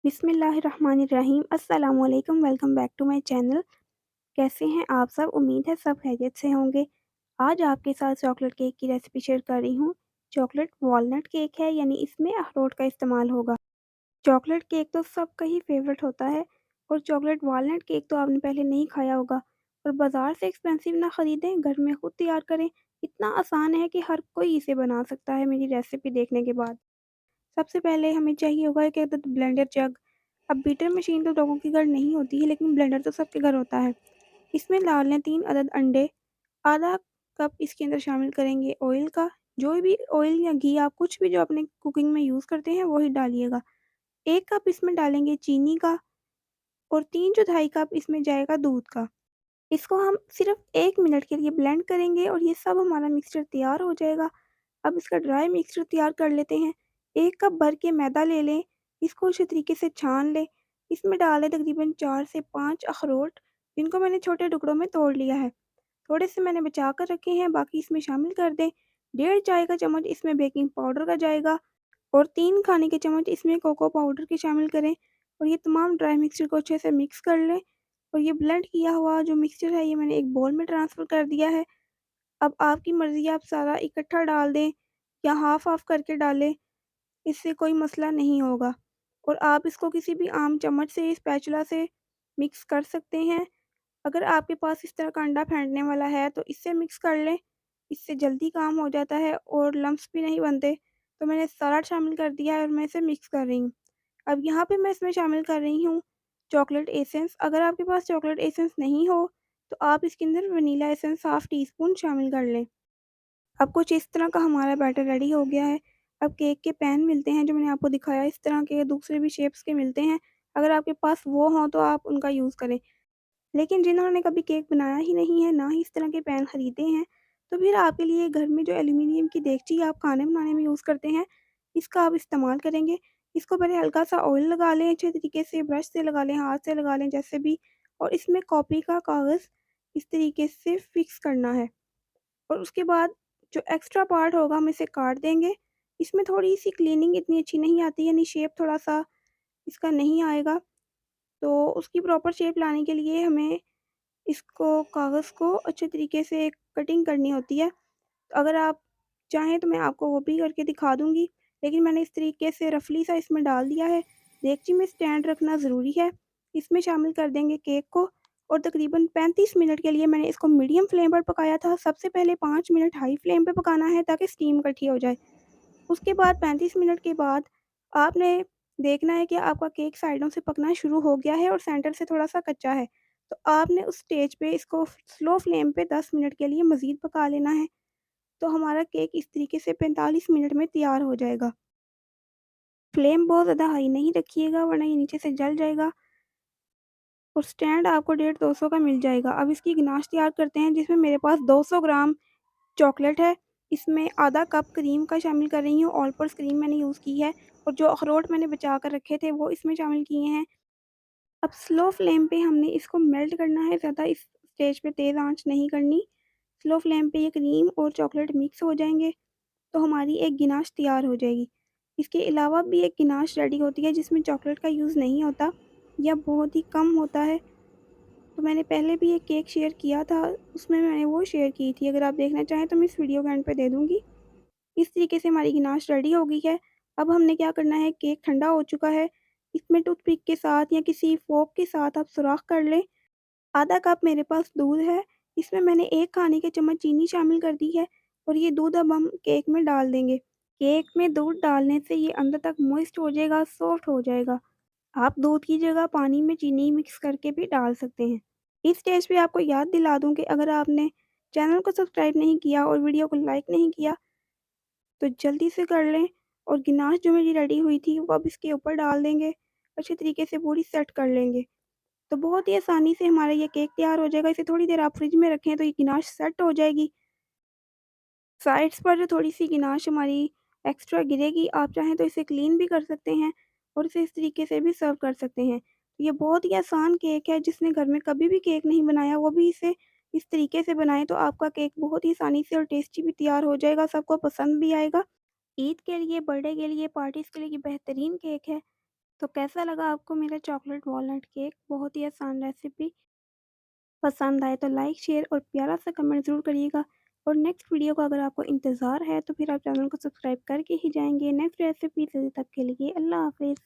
बिस्मिल्लाहिर्रहमानिर्रहीम अस्सलाम वालेकुम welcome back to my channel. कैसे हैं आप सब? उम्मीद है सब खैरियत से होंगे। आज आपके साथ चॉकलेट केक की रेसिपी शेयर कर रही हूँ। चॉकलेट वॉलनट केक है, यानी इसमें अखरोट का इस्तेमाल होगा। चॉकलेट केक तो सबका ही फेवरेट होता है और चॉकलेट वॉलनट केक तो आपने पहले नहीं खाया होगा। और बाज़ार से एक्सपेंसिव ना ख़रीदें, घर में खुद तैयार करें। इतना आसान है कि हर कोई इसे बना सकता है मेरी रेसिपी देखने के बाद। सबसे पहले हमें चाहिए होगा 1 अदद ब्लेंडर जग। अब बीटर मशीन तो लोगों के घर नहीं होती है, लेकिन ब्लेंडर तो सबके घर होता है। इसमें डाल लें 3 अदद अंडे, आधा कप इसके अंदर शामिल करेंगे ऑयल का। जो भी ऑयल या घी आप कुछ भी जो अपने कुकिंग में यूज़ करते हैं वही डालिएगा। 1 कप इसमें डालेंगे चीनी का और 3/4 कप इसमें जाएगा दूध का। इसको हम सिर्फ़ 1 मिनट के लिए ब्लेंड करेंगे और ये सब हमारा मिक्सचर तैयार हो जाएगा। अब इसका ड्राई मिक्सचर तैयार कर लेते हैं। 1 कप भर के मैदा ले लें, इसको अच्छे तरीके से छान लें। इसमें डालें तकरीबन 4 से 5 अखरोट, जिनको मैंने छोटे टुकड़ों में तोड़ लिया है। थोड़े से मैंने बचा कर रखे हैं, बाकी इसमें शामिल कर दें। डेढ़ चाय का चम्मच इसमें बेकिंग पाउडर का जाएगा और 3 खाने के चम्मच इसमें कोको पाउडर के शामिल करें और ये तमाम ड्राई मिक्सचर को अच्छे से मिक्स कर लें। और ये ब्लेंड किया हुआ जो मिक्सचर है, ये मैंने एक बाउल में ट्रांसफ़र कर दिया है। अब आपकी मर्ज़ी है, आप सारा इकट्ठा डाल दें या हाफ़-हाफ़ करके डालें, इससे कोई मसला नहीं होगा। और आप इसको किसी भी आम चम्मच से, स्पैचुला से मिक्स कर सकते हैं। अगर आपके पास इस तरह का अंडा फेंटने वाला है तो इससे मिक्स कर लें, इससे जल्दी काम हो जाता है और लम्प्स भी नहीं बनते। तो मैंने सारा शामिल कर दिया है और मैं इसे मिक्स कर रही हूँ। अब यहाँ पे मैं इसमें शामिल कर रही हूँ चॉकलेट एसेंस। अगर आपके पास चॉकलेट एसेंस नहीं हो तो आप इसके अंदर vanilla essence half tea spoon शामिल कर लें। अब कुछ इस तरह का हमारा बैटर रेडी हो गया है। अब केक के पैन मिलते हैं जो मैंने आपको दिखाया, इस तरह के दूसरे भी शेप्स के मिलते हैं। अगर आपके पास वो हों तो आप उनका यूज़ करें। लेकिन जिन्होंने कभी केक बनाया ही नहीं है, ना ही इस तरह के पैन खरीदे हैं, तो फिर आपके लिए घर में जो एल्यूमीनियम की देगची आप खाने बनाने में यूज़ करते हैं, इसका आप इस्तेमाल करेंगे। इसको पहले हल्का-सा ऑयल लगा लें, अच्छे तरीके से ब्रश से लगा लें, हाथ से लगा लें, जैसे भी। और इसमें कॉपी का कागज़ इस तरीके से फिक्स करना है और उसके बाद जो एक्स्ट्रा पार्ट होगा हम इसे काट देंगे। इसमें थोड़ी-सी क्लीनिंग इतनी अच्छी नहीं आती, यानी शेप थोड़ा-सा इसका नहीं आएगा। तो उसकी प्रॉपर शेप लाने के लिए हमें इसको कागज़ को अच्छे तरीके से कटिंग करनी होती है। अगर आप चाहें तो मैं आपको वो भी करके दिखा दूँगी, लेकिन मैंने इस तरीके से रफ़ली सा इसमें डाल दिया है। देगची में स्टैंड रखना ज़रूरी है। इसमें शामिल कर देंगे केक को और तकरीबन 35 मिनट के लिए मैंने इसको मीडियम फ्लेम पर पकाया था। सबसे पहले 5 मिनट हाई फ्लेम पे पकाना है ताकि स्टीम इकट्ठी हो जाए। उसके बाद 35 मिनट के बाद आपने देखना है कि आपका केक साइडों से पकना शुरू हो गया है और सेंटर से थोड़ा-सा कच्चा है। तो आपने उस स्टेज पे इसको स्लो फ्लेम पे 10 मिनट के लिए मज़ीद पका लेना है। तो हमारा केक इस तरीके से 45 मिनट में तैयार हो जाएगा। फ्लेम बहुत ज़्यादा हाई नहीं रखिएगा, वरना ये नीचे से जल जाएगा। और स्टैंड आपको 150-200 का मिल जाएगा। अब इसकी गनाश तैयार करते हैं, जिसमें मेरे पास 200 ग्राम चॉकलेट है। इसमें आधा कप क्रीम का शामिल कर रही हूँ, ऑल पर्स क्रीम मैंने यूज़ की है और जो अखरोट मैंने बचा कर रखे थे वो इसमें शामिल किए हैं। अब स्लो फ्लेम पे हमने इसको मेल्ट करना है, ज़्यादा इस स्टेज पे तेज़ आँच नहीं करनी। स्लो फ्लेम पे ये क्रीम और चॉकलेट मिक्स हो जाएँगे, तो हमारी एक गिनाश तैयार हो जाएगी। इसके अलावा भी एक गिनाश रेडी होती है जिसमें चॉकलेट का यूज़ नहीं होता या बहुत ही कम होता है। तो मैंने पहले भी एक केक शेयर किया था, उसमें मैंने वो शेयर की थी। अगर आप देखना चाहें तो मैं इस वीडियो के एंड पे दे दूँगी। इस तरीके से हमारी गिनाश रेडी हो गई है। अब हमने क्या करना है, केक ठंडा हो चुका है। इसमें टूथपिक के साथ या किसी फ़ोर्क के साथ आप सुराख कर लें। आधा कप मेरे पास दूध है, इसमें मैंने 1 खाने के चम्मच चीनी शामिल कर दी है और ये दूध अब हम केक में डाल देंगे। केक में दूध डालने से ये अंदर तक मॉइस्ट हो जाएगा, सॉफ्ट हो जाएगा। आप दूध की जगह पानी में चीनी मिक्स करके भी डाल सकते हैं। इस स्टेज पे आपको याद दिला दूँ कि अगर आपने चैनल को सब्सक्राइब नहीं किया और वीडियो को लाइक नहीं किया, तो जल्दी से कर लें। और गिनाश जो मेरी रेडी हुई थी वो अब इसके ऊपर डाल देंगे, अच्छे तरीके से पूरी सेट कर लेंगे। तो बहुत ही आसानी से हमारा ये केक तैयार हो जाएगा। इसे थोड़ी देर आप फ्रिज में रखें तो ये गिनाश सेट हो जाएगी। साइड्स पर जो थोड़ी-सी गिनाश हमारी एक्स्ट्रा गिरेगी, आप चाहें तो इसे क्लीन भी कर सकते हैं और इसे इस तरीके से भी सर्व कर सकते हैं। ये बहुत ही आसान केक है, जिसने घर में कभी भी केक नहीं बनाया वो भी इसे इस तरीके से बनाए तो आपका केक बहुत ही आसानी से और टेस्टी भी तैयार हो जाएगा, सबको पसंद भी आएगा। ईद के लिए, बर्थडे के लिए, पार्टीज़ के लिए ये बेहतरीन केक है। तो कैसा लगा आपको मेरा चॉकलेट वॉलनट केक? बहुत ही आसान रेसिपी। पसंद आए तो लाइक, शेयर और प्यारा सा कमेंट ज़रूर करिएगा। और नेक्स्ट वीडियो का अगर आपको इंतज़ार है तो फिर आप चैनल को सब्सक्राइब करके ही जाएँगे। नेक्स्ट रेसिपी से तब तक के लिए अल्लाह हाफ़िज़।